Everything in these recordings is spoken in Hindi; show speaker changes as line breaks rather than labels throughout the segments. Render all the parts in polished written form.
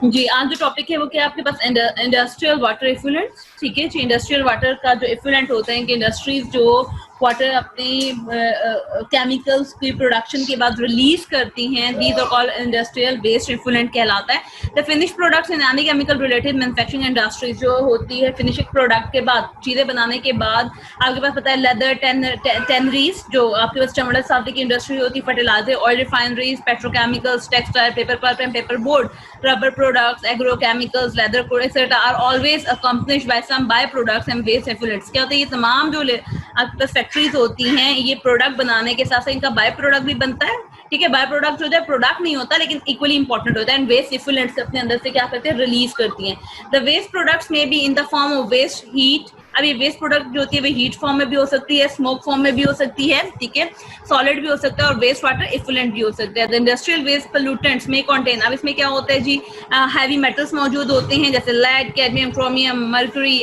जी, आज जो टॉपिक है वो क्या है आपके पास इंडस्ट्रियल वाटर इफ्लुएंट। ठीक है जी, इंडस्ट्रियल वाटर का जो इफ्लुएंट होते हैं कि इंडस्ट्रीज जो वाटर अपनी केमिकल्स की प्रोडक्शन के बाद रिलीज करती हैं, these are called industrial waste effluent कहलाता है। The finish products in any chemical related manufacturing industries जो होती है फिनिशिंग प्रोडक्ट के बाद, चीजें बनाने के बाद आपके पास पता है लेदर टेनरीज जो आपके पास चमड़ा साथी की इंडस्ट्री होती है, fertiliser, oil refineries, petrochemicals, textile, paper pulp and paper board, rubber products, agrochemicals, leather products, etc. are always accompanied by some byproducts and waste effluents। क्या होता है, ये तमाम जो आपके पास फैक्ट्रीज होती हैं ये प्रोडक्ट बनाने के साथ साथ इनका बाय प्रोडक्ट भी बनता है। ठीक है, बाय प्रोडक्ट होता है, प्रोडक्ट नहीं होता लेकिन इक्वली इंपॉर्टेंट होता है, एंड वेस्ट इफ्लुएंट्स अपने अंदर से क्या करते हैं, रिलीज करती हैं। The waste products may be in the form of waste heat. अब ये वेस्ट प्रोडक्ट जो होती है वो हीट फॉर्म में भी हो सकती है, स्मोक फॉर्म में भी हो सकती है, ठीक है, सॉलिड भी हो सकता है और वेस्ट वाटर इफ्लुएंट भी हो सकता है। द इंडस्ट्रियल वेस्ट पोल्यूटेंट्स में कंटेन, अब इसमें क्या होता है जी, हैवी मेटल्स मौजूद होते हैं जैसे लेड, कैडमियम, क्रोमियम, मर्क्यूरी,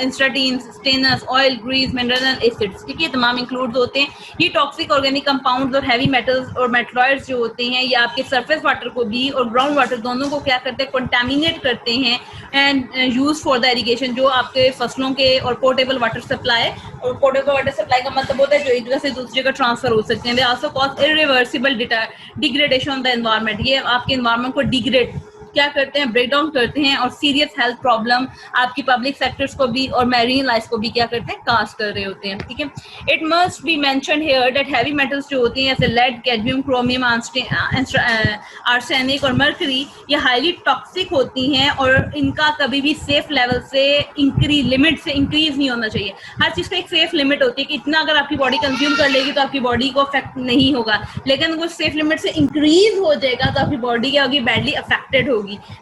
इंस्टाटीन, stannous, oil, grease, mineral acids. ठीक है, तमाम इंक्लूड होते हैं। ये टॉक्सिक ऑर्गेनिक कंपाउंड्स और हैवी मेटल्स और मेटलॉइड्स जो होते हैं ये आपके सरफेस वाटर को भी और ग्राउंड वाटर दोनों को क्या करते हैं, कंटामिनेट करते हैं and use for the irrigation, जो आपके फसलों के और पोर्टेबल वाटर सप्लाई, और पोर्टेबल वाटर सप्लाई का मतलब होता है जो एक जगह से दूसरी जगह ट्रांसफर हो सकते हैं। They also cause irreversible degradation of the environment, ये आपके एनवायरनमेंट को डिग्रेड क्या करते हैं, ब्रेक डाउन करते हैं और सीरियस हेल्थ प्रॉब्लम आपकी पब्लिक सेक्टर्स को भी और मैरीन लाइफ को भी क्या करते हैं, कास्ट कर रहे होते हैं। ठीक है, it must be mentioned here that heavy metals जो होती हैं जैसे लेड, कैडमियम, क्रोमियम, आर्सेनिक और मर्करी ये हाईली टॉक्सिक होती हैं और इनका कभी भी सेफ लेवल से लिमिट से इंक्रीज नहीं होना चाहिए। हर चीज का एक सेफ लिमिट होती है कि इतना अगर आपकी बॉडी कंज्यूम कर लेगी तो आपकी बॉडी को अफेक्ट नहीं होगा, लेकिन वो सेफ लिमिट से इंक्रीज हो जाएगा तो आपकी बॉडी क्या होगी, बैडली अफेक्टेड होगी।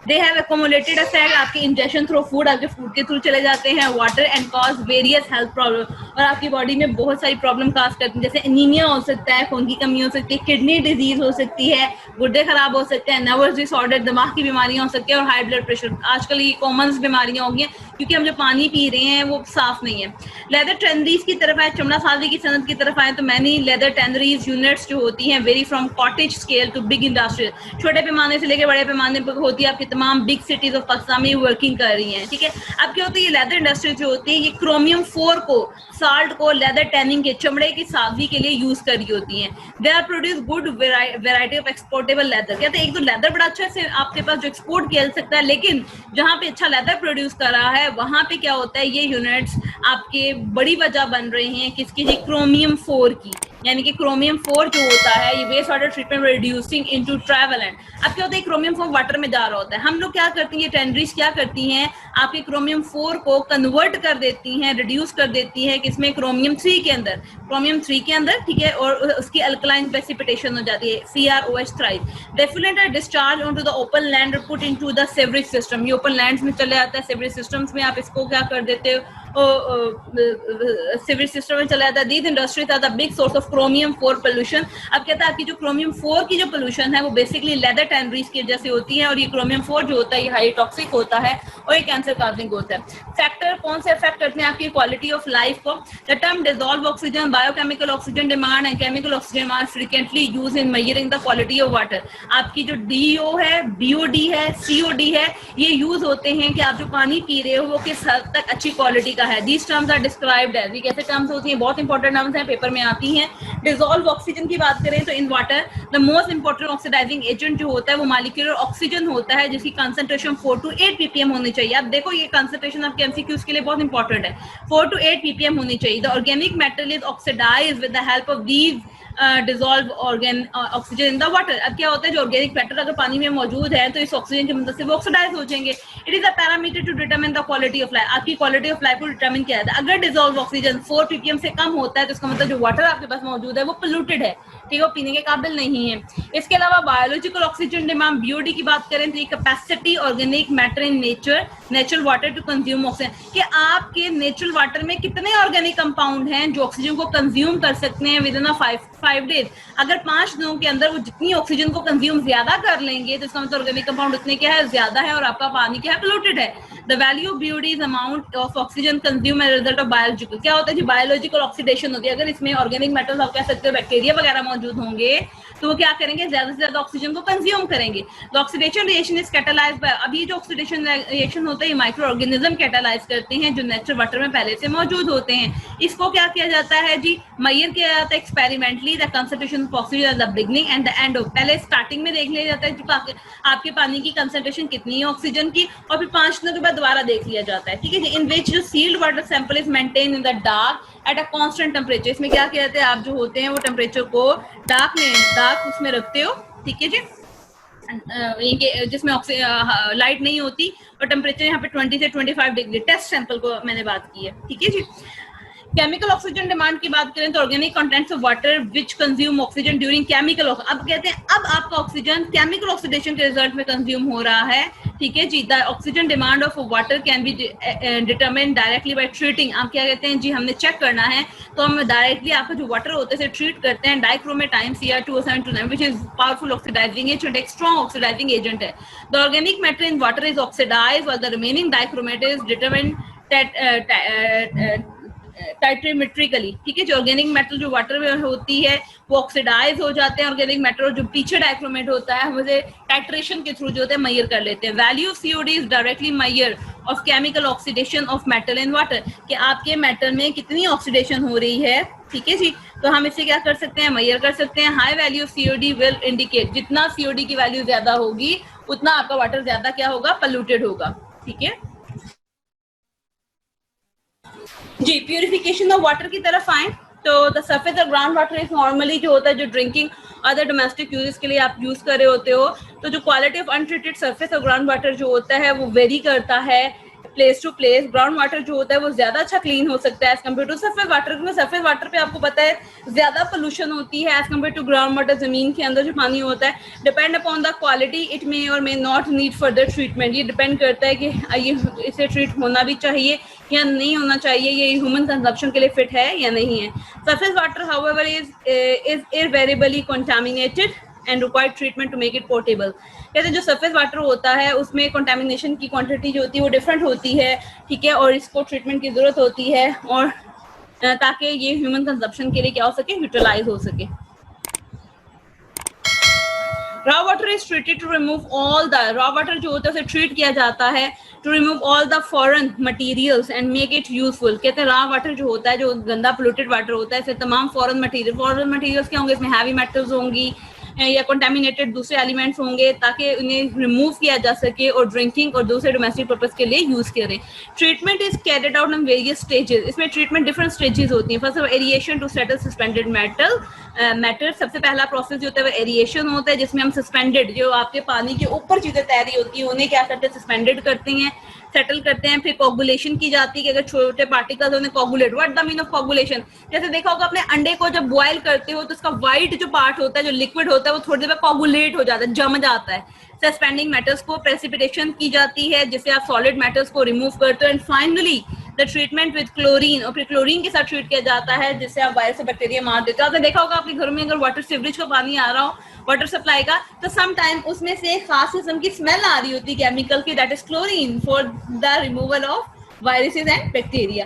They have accumulated effect, आपके इंजेक्शन थ्रू फूड, आपके फूड के थ्रू चले जाते हैं water and cause various health problem, और आपकी बॉडी में बहुत सारी प्रॉब्लम काज करती हैं जैसे एनीमिया हो सकता है, खून की कमी हो सकती है, किडनी डिजीज हो सकती है, गुर्दे खराब हो सकते हैं, नर्वस डिसऑर्डर, दिमाग की बीमारियां हो सकती है और हाई ब्लड प्रेशर। आजकल ये कॉमन बीमारियां हो गई हैं क्योंकि हम जो पानी पी रहे हैं वो साफ नहीं है। लेदर टेनरीज की तरफ आए, चमड़ा साजी की सनत की तरफ आए तो मैनी लेदर टेनरीज यूनिट्स जो होती हैं vary from cottage scale to big industry, छोटे पैमाने से लेकर बड़े पैमाने पर होती है, आपकी तमाम बिग सिटीज ऑफ पाकिस्तान में वर्किंग कर रही हैं। ठीक है, अब क्या होती है, ये लेदर इंडस्ट्री जो होती है ये क्रोमियम 4 को, साल्ट को लेदर टैनिंग के, चमड़े की साजी के लिए यूज कर रही होती हैं। They are produce good variety of exportable leather, कहते हैं एक तो लेदर बड़ा अच्छा से आपके पास जो एक्सपोर्ट किया जा सकता है, लेकिन जहां पे अच्छा लेदर प्रोड्यूस कर रहा है वहां पे क्या होता है, ये यूनिट्स आपके बड़ी वजह बन रही हैं किसकी, क्रोमियम 4 की, यानी कि क्रोमियम 4 जो होता है ये waste water treatment reducing into trivalent. अब क्या होता है, क्रोमियम 4 वाटर में जा रहा होता है, हम लोग क्या करते हैं, ये टेनरीज क्या करती हैं, आपके क्रोमियम 4 को कन्वर्ट कर देती हैं, रिड्यूस कर देती है किसमें, क्रोमियम 3 के अंदर, क्रोमियम 3 के अंदर। ठीक है, और उसकी अल्कलाइन प्रेसिपिटेशन हो जाती है, CrOH थ्राइव। The effluent are discharge onto the open land और put into the sewerage system, ये ओपन लैंड्स में चले जाता है, सेवरेज सिस्टम्स में आप इसको क्या कर देते हो, सीवरेज सिस्टम में चला जाता है। These industries are the big source of chromium 4 pollution. अब कहता है आपकी जो क्रोमियम 4 की जो पोल्यूशन है वो बेसिकली लेदर टैनरीज की वजह से होती है, और ये क्रोमियम 4 जो होता है ये हाई टॉक्सिक होता है और ये कैंसर काजिंग होता है। फैक्टर कौन से अफेक्ट करते हैं आपकी क्वालिटी ऑफ लाइफ को, the term dissolve oxygen, biochemical oxygen demand and chemical oxygen demand frequently use in measuring the quality of water. आपकी जो DO है, BOD है, COD है, ये यूज होते हैं कि आप जो पानी पी रहे हो वो किस हद तक अच्छी क्वालिटी का है। These terms are described as, ये कैसे टर्म्स होती हैं, बहुत इंपॉर्टेंट टर्म्स हैं, पेपर में आती हैं। डिसॉल्व ऑक्सीजन की बात करें तो in water the most important oxidising agent जो होता है वो मॉलिक्यूलर ऑक्सीजन होता है जिसकी कंसंट्रेशन 4 to 8 ppm होनी चाहिए। अब देखो ये कंसंट्रेशन आपके MCQs के लिए बहुत इंपॉर्टेंट है, 4 to 8 ppm होनी चाहिए। The organic matter is oxidised with the help of these dissolve oxygen in the water. अब क्या होता है, जो ऑर्गेनिक मैटर अगर पानी में मौजूद है तो इस ऑक्सीजन की मदद से वो ऑक्सीडाइज हो जाएंगे। It is a parameter to determine the quality of life, आपकी क्वालिटी ऑफ लाइफ को डिटरमिन किया जाता है। अगर डिसॉल्व ऑक्सीजन 4 ppm से कम होता है तो इसका मतलब जो वाटर आपके पास मौजूद है वो पोल्यूटेड है, ठीक है, वो पीने के काबिल नहीं है। इसके अलावा बायोलॉजिकल ऑक्सीजन डिमांड, BOD की बात करें तो ये capacity organic matter in natural water to consume oxygen, कि आपके नेचुरल वाटर में कितने ऑर्गेनिक कंपाउंड हैं जो ऑक्सीजन को कंज्यूम कर सकते हैं विद इन 5 5 डेज, अगर 5 दिनों के अंदर वो जितनी ऑक्सीजन को कंज्यूम ज्यादा कर लेंगे तो इसका मतलब ऑर्गेनिक कंपाउंड उतने क्या है, ज्यादा है, और आपका पानी क्या है, पोल्यूटेड है। The value of BOD is amount of oxygen consume as result of biological, क्या होता है जी, बायोलॉजिकल ऑक्सीडेशन होती है। अगर इसमें ऑर्गेनिक मेटल्स आप कह सकते हो बैक्टीरिया वगैरह मौजूद होंगे तो वो क्या करेंगे, ज्यादा से ज्यादा ऑक्सीजन को कंज्यूम करेंगे। The oxidation reaction is catalysed by, अब ये जो ऑक्सीडेशन रिएक्शन होता है ये माइक्रो ऑर्गेनिज्म कैटालाइज करते हैं जो नेचुरल वाटर में पहले से मौजूद होते हैं। इसको क्या किया जाता है जी, मेजर किया जाता है experimentally the concentration of oxygen at the beginning and the end of, पहले स्टार्टिंग में देख लिया जाता है कि आपके पानी की कंसंट्रेशन कितनी है ऑक्सीजन की, और फिर 5 दिनों के बाद दोबारा देख लिया जाता है, ठीक है जी। इन विच जो sealed water sample is maintain in the dark at a constant temperature, इसमें क्या कहते हैं, आप जो होते हैं वो टेम्परेचर को डार्क उसमें रखते हो, ठीक है जी, जिसमें लाइट नहीं होती, और टेम्परेचर यहाँ पे 20 से 25 डिग्री, टेस्ट सैंपल को मैंने बात की है, ठीक है जी। केमिकल ऑक्सीजन डिमांड की बात करें तो organic contents of water which consume oxygen during chemical, अब कहते हैं अब आपका ऑक्सीजन केमिकल ऑक्सीडेशन के रिजल्ट में कंज्यूम हो रहा है, ठीक है जी। The oxygen demand of water can be determine directly by treating, आप क्या कहते हैं जी, हमने चेक करना है तो हम डायरेक्टली आपका जो वाटर होता है ट्रीट करते हैं डाइक्रोमेटाइन Cr2O729 which is powerful oxidizing agent, एक strong oxidizing agent है। The organic matter in water is oxidized while the remaining dichromate is determined टाइट्रीमेट्रिकली, ठीक है। जो ऑर्गेनिक मेटल जो वाटर में होती है वो ऑक्सीडाइज हो जाते हैं ऑर्गेनिक मेटल, और जो पीछे डाइक्रोमेट होता है हम उसे टाइट्रेशन के थ्रू जो होता है मेजर कर लेते हैं। Value of COD is directly measure of chemical oxidation of metal in water, कि आपके मेटल में कितनी ऑक्सीडेशन हो रही है, ठीक है जी। तो हम इसे क्या कर सकते हैं, मेजर कर सकते हैं। High value of COD will indicate, जितना COD की वैल्यू ज्यादा होगी उतना आपका वाटर ज्यादा क्या होगा, पोल्यूटेड होगा, ठीक है जी। प्यूरिफिकेशन ऑफ वाटर की तरफ आए तो the surface of ground water is normally जो होता है जो ड्रिंकिंग अदर डोमेस्टिक यूजेस के लिए आप यूज कर रहे होते हो, तो जो quality of untreated surface of ground water जो होता है वो वेरी करता है place to place. Ground water जो होता है वो ज्यादा अच्छा क्लीन हो सकता है as compare to surface water, क्योंकि सरफेस वाटर पे आपको पता है ज्यादा पोल्यूशन होती है as compare to ground water, जमीन के अंदर जो पानी होता है। Depend upon the quality it may or may not need further treatment, ये डिपेंड करता है कि ये इसे ट्रीट होना भी चाहिए या नहीं होना चाहिए, ये ह्यूमन कंजप्शन के लिए फिट है या नहीं है। Surface water however is invariably contaminated and required treatment to make it portable. कहते हैं जो सरफेस वाटर होता है उसमें कंटामिनेशन की क्वांटिटी जो होती है वो डिफरेंट होती है, ठीक है, और इसको ट्रीटमेंट की जरूरत होती है, और ताकि ये ह्यूमन कंजप्शन के लिए क्या हो सके, यूटिलाइज हो सके। Raw water is treated to remove all the, raw water जो होता है उसे ट्रीट किया जाता है to remove all the foreign materials and make it useful. कहते हैं रॉ वाटर जो होता है, जो गंदा पोल्यूटेड वाटर होता है, इससे तमाम फॉरेन मटेरियल्स क्या होंगे, इसमें हैवी मेटल्स होंगी या कंटामिनेटेड दूसरे एलिमेंट्स होंगे, ताकि उन्हें रिमूव किया जा सके और ड्रिंकिंग और दूसरे डोमेस्टिक पर्पस के लिए यूज करें। Treatment is carried out in various stages, इसमें ट्रीटमेंट डिफरेंट स्टेजेस होती हैं। First of aeration to settle suspended matter, सबसे पहला प्रोसेस जो होता है वो एरिएशन होता है, जिसमें हम सस्पेंडेड जो आपके पानी के ऊपर चीजें तैरी होती हैं उन्हें क्या करते हैं, सस्पेंडेड करते हैं, सेटल करते हैं। फिर कोगुलेशन की जाती है कि अगर छोटे पार्टिकल्स उन्हें coagulate, what the mean of coagulation, जैसे देखा होगा अपने अंडे को जब बॉयल करते हो तो उसका व्हाइट जो पार्ट होता है, जो लिक्विड होता है, वो थोड़ी देर में कोगुलेट हो जाता है, जम जाता है। सस्पेंडिंग मेटल्स को प्रेसिपिटेशन की जाती है जिससे आप सॉलिड मेटल्स को रिमूव करते हो। And finally the treatment with chlorine, और फिर क्लोरीन के साथ ट्रीट किया जाता है जिससे आप वायरस से बैक्टीरिया मार देते हो। आपने देखा होगा आपके घर में अगर वाटर सीवरेज का पानी आ रहा हो वाटर सप्लाई का, तो सम टाइम उसमें से खास किस्म की स्मेल आ रही होती है केमिकल की, that is chlorine for the removal of viruses and bacteria.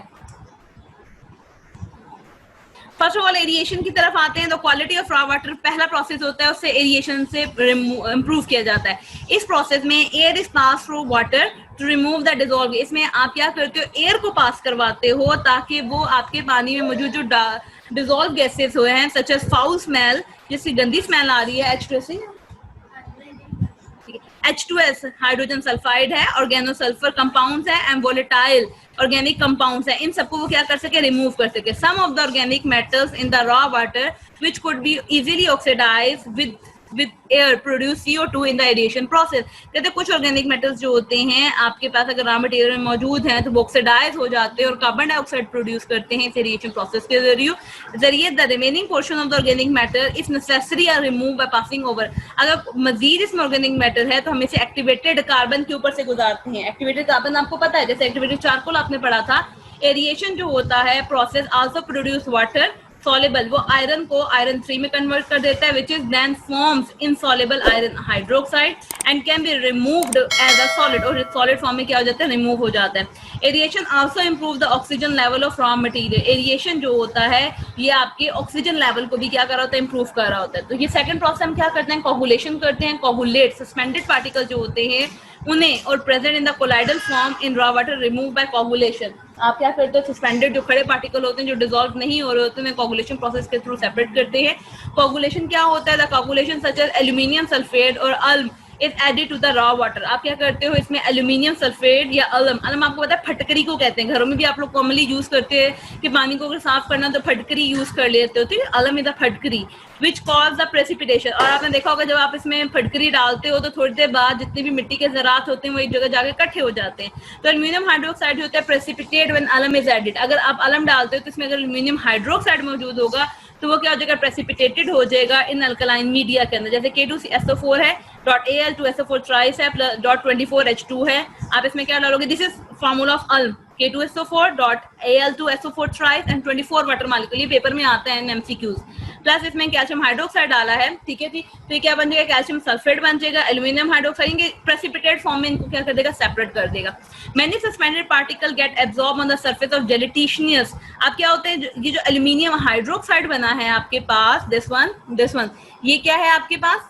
First of all aeration की तरफ आते हैं तो क्वालिटी ऑफ रॉ वाटर पहला प्रोसेस होता है, उससे एरिएशन से इम्प्रूव किया जाता है। इस प्रोसेस में air is pass through water to remove the dissolve, इसमें आप क्या करते हो, एयर को पास करवाते हो ताकि वो आपके पानी में मौजूद जो डिजॉल्व गैसेस हुए हैं सच एज फाउल स्मेल, जिसकी गंदी स्मेल आ रही है, H2S हाइड्रोजन सल्फाइड है, ऑर्गेनो सल्फर कंपाउंड्स है, एंड वोलेटाइल ऑर्गेनिक कंपाउंड्स है, इन सबको वो क्या कर सके, रिमूव कर सके। Some of the organic metals in the raw water which could be easily oxidise with air produce CO2 in the aeration process. कहते कुछ ऑर्गेनिक मेटल्स जो होते हैं आपके पास अगर रॉ मटेरियल में मौजूद हैं तो वो ऑक्सीडाइज हो जाते हैं और कार्बन डाइऑक्साइड प्रोड्यूस करते हैं इस एरिएशन प्रोसेस के जरिए। The remaining portion of the organic matter if necessary are remove by passing over, अगर मजीद इसमें ऑर्गेनिक मैटर है तो हम इसे एक्टिवेटेड कार्बन के ऊपर से गुजारते हैं। एक्टिवेटेड कार्बन आपको पता है, जैसे एक्टिवेटेड चारकोल आपने पढ़ा था। एरिएशन जो होता है process also produce water soluble, वो आयरन को आयरन 3 में कन्वर्ट कर देता है, which is then forms insoluble iron hydroxide and can be removed as a solid, और solid form में क्या हो जाता है, रिमूव हो जाता है। Aeration also improve the oxygen level of raw material, aeration जो होता है ये आपके ऑक्सीजन लेवल को भी क्या कर रहा होता है, इम्प्रूव कर रहा होता है। तो ये सेकंड प्रोसेस हम क्या करते हैं, कोगुलेशन करते हैं। कोगुलेट सस्पेंडेड पार्टिकल जो होते हैं उन्हें और present in the colloidal form in raw water remove by coagulation. आप क्या करते हो, सस्पेंडेड जो खड़े पार्टिकल होते हैं जो डिसॉल्व नहीं हो रहे होते हैं कोगुलेशन प्रोसेस के थ्रू सेपरेट करते हैं। कोगुलेशन क्या होता है, the coagulation such as aluminium sulphate और alum is added to the raw water. आप क्या करते हो, इसमें एल्यूमिनियम सल्फेट या अलम आपको पता है फटकरी को कहते हैं, घरों में भी आप लोग कॉमनली यूज करते हैं कि पानी को अगर साफ करना तो फटकरी यूज कर लेते हो, ठीक है। अलम इज द फटकरी विच कॉज द प्रेसिपिटेशन। और आपने देखा होगा जब आप इसमें फटकरी डालते हो तो थोड़ी देर बाद जितनी भी मिट्टी के ज़रात होते हैं वो एक जगह जाके इकट्ठे हो जाते हैं। तो एल्यूमिनियम हाइड्रोक्साइड जो होता है प्रेसिपिटेट व्हेन अलम इज एडेड। अगर आप अलम डालते हो तो इसमें अगर एल्यूमिनियम हाइड्रोक्साइड मौजूद होगा तो वो क्या हो जाएगा, प्रेसिपिटेटेड हो जाएगा इन अल्कलाइन मीडिया के अंदर। जैसे K2SO4 है, .Al2SO4 ट्राइस है, .24H2 है। आप इसमें क्या डालोगे, this is formula of alum, K2SO4 .Al2SO4 thrice and 24 water molecule, ये पेपर में आता है MCQs। प्लस इसमें कैल्शियम हाइड्रोक्साइड डाला है, ठीक है जी। तो ये क्या बन जाएगा, कैल्शियम सल्फेट बन जाएगा। एल्यूमिनियम हाइड्रोक्साइड के प्रेसिपिटेट फॉर्म में इनको क्या कर देगा, सेपरेट कर देगा। Many suspended particle get absorb on the surface of gelatinous. अब क्या होते हैं, ये जो एल्यूमिनियम हाइड्रोक्साइड बना है आपके पास, दिस वन, ये क्या है आपके पास,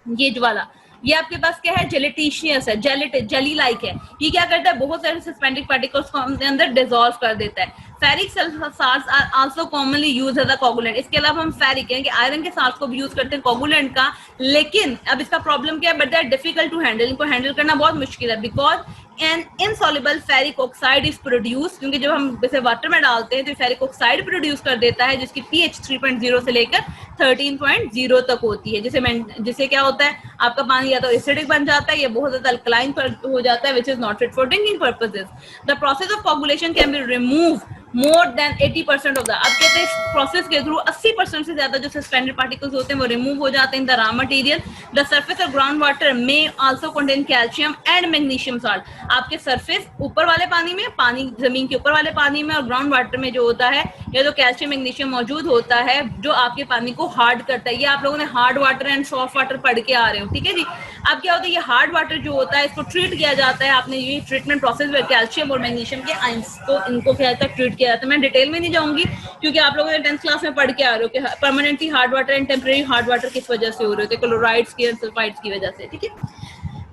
ये जो वाला, ये आपके पास क्या है, जेलिटिशियस है, जेली लाइक है। ये क्या करता है, बहुत सारे सस्पेंडेड पार्टिकल्स को अपने अंदर डिसॉल्व कर देता है। Ferric sulphides are also commonly used as a coagulant. इसके अलावा हम फेरिक यानी कि आयरन के साल्ट को भी यूज करते हैं कोगुलेंट का, लेकिन अब इसका प्रॉब्लम क्या है, but that difficult to handle, इनको हैंडल करना बहुत मुश्किल है, because an insoluble ferric oxide is produce, क्योंकि जब हम इसे वाटर में डालते हैं तो फेरिक ऑक्साइड प्रोड्यूस कर देता है जिसकी pH 3.0 से लेकर 13.0 तक होती है, जिसे क्या होता है, आपका पानी या तो एसिडिक बन जाता है या बहुत ज्यादा अल्कलाइन हो जाता है, which is not fit for drinking purposes. The process of coagulation can be remove more than 80% of the, अब कहते हैं इस प्रोसेस के थ्रू 80% से ज्यादा जो सस्पेंडेड पार्टिकल्स होते हैं वो रिमूव हो जाते हैं in the raw material. The surface of ground water में also contain calcium and magnesium salt. आपके सरफेस ऊपर वाले पानी में, पानी जमीन के ऊपर वाले पानी में और ग्राउंड वाटर में जो होता है ये तो कैल्शियम मैग्नीशियम मौजूद होता है जो आपके पानी को हार्ड करता है। ये आप लोगों ने hard water and soft water पढ़ के आ रहे हो, ठीक है जी। अब क्या होता है, ये हार्ड वाटर जो होता है इसको ट्रीट किया जाता है, आपने ये ट्रीटमेंट प्रोसेस में कैल्शियम और मैग्नीशियम के आयंस को इनको क्या होता है, ट्रीट किया जाता है। मैं डिटेल में नहीं जाऊंगी क्योंकि आप लोगों ने 10th क्लास में पढ़ के आ रहे हो कि permanently hard water and temporary hard water किस वजह से हो रहे होते हैं, क्लोराइड्स की एंड सल्फाइड्स की वजह से, ठीक है।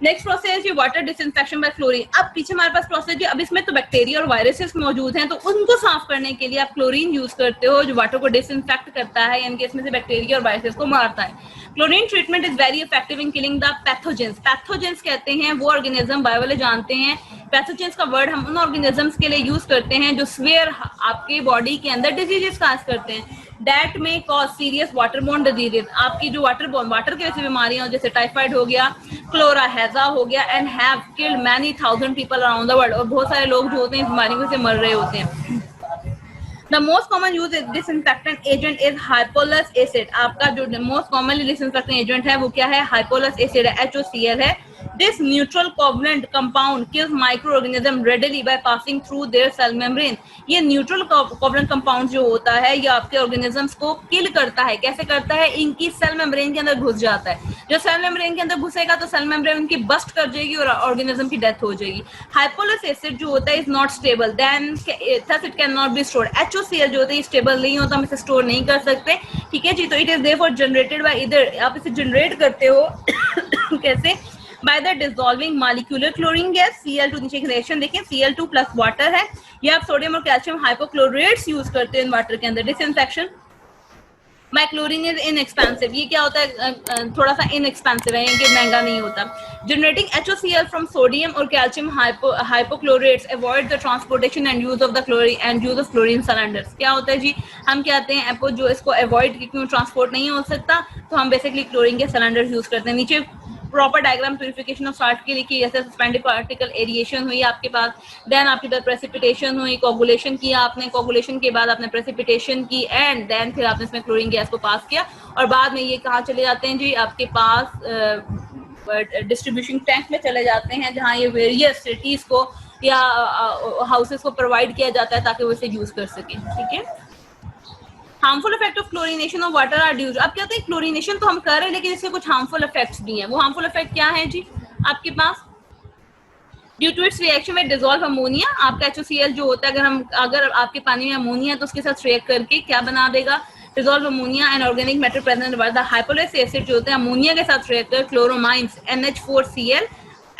नेक्स्ट प्रोसेस ये वाटर डिसइंफेक्शन बाय क्लोरीन। अब पीछे हमारे पास प्रोसेस जो, अब इसमें तो बैक्टीरिया और वायरसेस मौजूद हैं तो उनको साफ करने के लिए आप क्लोरीन यूज करते हो जो वाटर को डिसइंफेक्ट करता है, यानी कि इसमें से बैक्टीरिया और वायरसेस को मारता है। Chlorine treatment is very effective in killing the pathogens. Pathogens कहते हैं वो ऑर्गेनिज्म, बायो वाले जानते हैं, पैथोजेंस का वर्ड हम उन ऑर्गेनिजम्स के लिए यूज करते हैं जो स्वेयर आपके बॉडी के अंदर डिजीजेस काज करते हैं, दैट में कॉज सीरियस वाटरबोर्न डिजीजेस। आपकी जो वाटरबोर्न, वाटर की वजह से बीमारियां जैसे टाइफाइड हो गया, क्लोरा हैजा हो गया, and have killed many thousand people around the world, और बहुत सारे लोग जो होते हैं बीमारियों से मर रहे होते हैं। The most common use disinfectant agent is hypolus acid। आपका जो most commonly disinfectant agent है वो क्या है, hypolus acid है, HOCl है। This neutral covalent compound kills microorganism readily by passing through their cell membrane। ये neutral covalent compound जो होता है ये आपके organisms को kill करता है। कैसे करता है, इनकी cell membrane के अंदर घुस जाता है। जो cell membrane के अंदर घुसेगा तो cell membrane उनकी बस्ट कर जाएगी और organism की डेथ हो जाएगी। Hypolus acid जो होता है is not stable, then thus it cannot be stored। HOCl जो होता है स्टेबल नहीं होता, हम इसे स्टोर नहीं कर सकते, ठीक है जी। तो it is therefore generated by इधर, आप इसे जनरेट करते हो कैसे, by the dissolving molecular chlorine gas Cl2। नीचे एक रिएक्शन देखें, Cl2 प्लस वाटर है, या आप सोडियम और कैल्शियम हाइपोक्लोरेट्स यूज करते हैं इन वाटर के अंदर। Disinfection by chlorine is inexpensive. ये क्या होता है, थोड़ा सा इनएक्सपेंसिव है, ये महंगा नहीं होता। जनरेटिंग HOCl फ्रॉम सोडियम और calcium hypochlorites avoid the transportation and use of the chlorine and use of chlorine cylinders. क्या होता है जी, हम कहते हैं एपो जो इसको अवॉइड, क्यों ट्रांसपोर्ट नहीं हो सकता तो हम बेसिकली क्लोरीन के सिलेंडर्स यूज करते हैं। नीचे proper diagram purification of salt के लिखी, जैसे सस्पेंडेड पार्टिकल एरिएशन हुई आपके पास, देन आपके पास प्रेसिपिटेशन हुई, कोगुलेशन किया आपने, कोगुलेशन के बाद आपने प्रेसिपिटेशन की, एंड देन फिर आपने इसमें क्लोरीन गैस को पास किया, और बाद में ये कहाँ चले जाते हैं जी, आपके पास डिस्ट्रीब्यूशन टैंक में चले जाते हैं जहाँ ये वेरियस सिटीज को या हाउसेस को प्रोवाइड किया जाता है ताकि वो इसे यूज कर सकें, ठीक है। Harmful effect of chlorination of water are due. अब क्या होता है, क्लोरीनेशन तो हम कर रहे हैं लेकिन इसके कुछ हार्मफुल इफेक्ट्स भी हैं। वो हार्मफुल इफेक्ट क्या है जी आपके पास? ड्यू टू इट्स रिएक्शन में डिजोल्व अमोनिया, आपका HCl जो होता है, अगर आपके पानी में अमोनिया है तो उसके साथ रिएक्ट करके क्या बना देगा, dissolve ammonia and organic matter present in the hypochlorous acid जो होते हैं अमोनिया के साथ रिएक्ट कर chloramines NH4Cl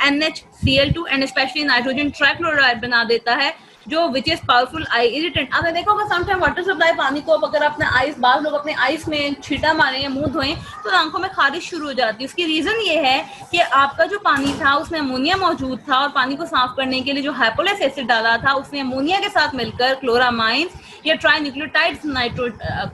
NHCl2 and specially nitrogen trichloride बना देता है जो which is powerful eye irritant. आपने देखा होगा समटाइम वाटर सप्लाई पानी को अगर अपने आइस, बाद लोग अपने आइस में छींटा मारें या मुंह धोएं तो आंखों में खारिश शुरू हो जाती है। उसकी रीजन ये है कि आपका जो पानी था उसमें अमोनिया मौजूद था और पानी को साफ करने के लिए जो हाइपोलस एसिड डाला था उसने अमोनिया के साथ मिलकर क्लोरामाइंस या ट्राइन्यूक्लियोटाइड्स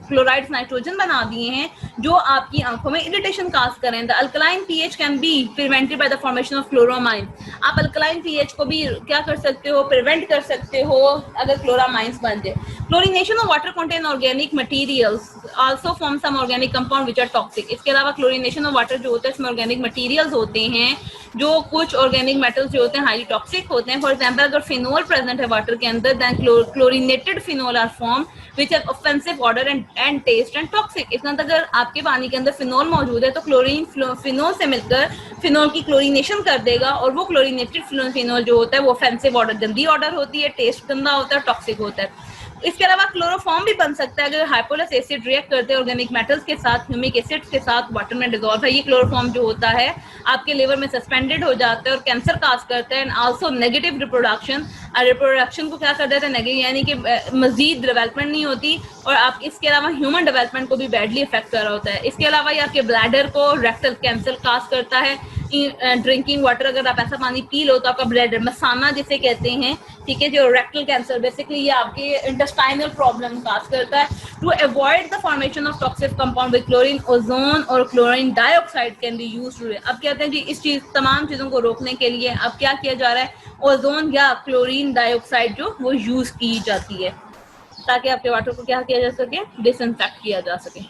क्लोराइड्स नाइट्रोजन बना दिए हैं जो आपकी आंखों में इरिटेशन काज करें। The alkaline pH can be prevented by the formation of chloramines. आप अल्कलाइन पीएच को भी क्या कर सकते हो, प्रिवेंट कर सकते हो अगर क्लोरामाइंस बन जाए। Chlorination of water contain organic materials also form some organic compound which are toxic. इसके अलावा क्लोरीनेशन ऑफ वाटर जो होता है इसमें ऑर्गेनिक मटेरियल्स होते हैं जो कुछ ऑर्गेनिक मेटल्स जो होते हैं हाईली टॉक्सिक होते हैं। फॉर एग्जांपल अगर फिनोल प्रेजेंट है वाटर के अंदर then chlorinated phenol are form which have offensive order and taste and toxic. इसका मतलब अगर आपके पानी के अंदर फिनोल मौजूद है तो क्लोरीन फिनोल से मिलकर फिनोल की क्लोरीनेशन कर देगा और वो क्लोरीनेटेड फिनोल जो होता है वो ऑफेंसिव ऑर्डर, गंदी ऑर्डर होती है, टेस्ट गंदा होता है, टॉक्सिक होता है। इसके अलावा क्लोरोफॉर्म भी बन सकता है अगर हाइपोलस एसिड रिएक्ट करते हैं ऑर्गेनिक मेटल्स के साथ, ह्यूमिक एसिड्स के साथ वाटर में डिसॉल्व है। ये क्लोरोफॉर्म जो होता है आपके लिवर में सस्पेंडेड हो जाता है और कैंसर काज करता है and also negative reproduction. Reproduction को क्या कर देता है, नेगेटिव, यानी कि मजीद डेवलपमेंट नहीं होती और आप इसके अलावा ह्यूमन डेवलपमेंट को भी बैडली इफेक्ट कर रहा होता है। इसके अलावा ये आपके ब्लैडर को रेक्टल कैंसर काज करता है। ड्रिंकिंग वाटर अगर आप ऐसा पानी पी लो तो आपका ब्लैडर मसाना जिसे कहते हैं, ठीक है, जो रेक्टल कैंसर बेसिकली ये आपके इंटेस्टाइनल प्रॉब्लम काज करता है। To avoid the formation of toxic compound with chlorine, ozone और chlorine dioxide can be used. अब कहते हैं जी इस चीज तमाम चीजों को रोकने के लिए अब क्या किया जा रहा है, ओजोन या क्लोरीन डाइऑक्साइड जो वो यूज की जाती है ताकि आपके वाटर को क्या किया जा सके, डिसइंफेक्ट किया जा सके।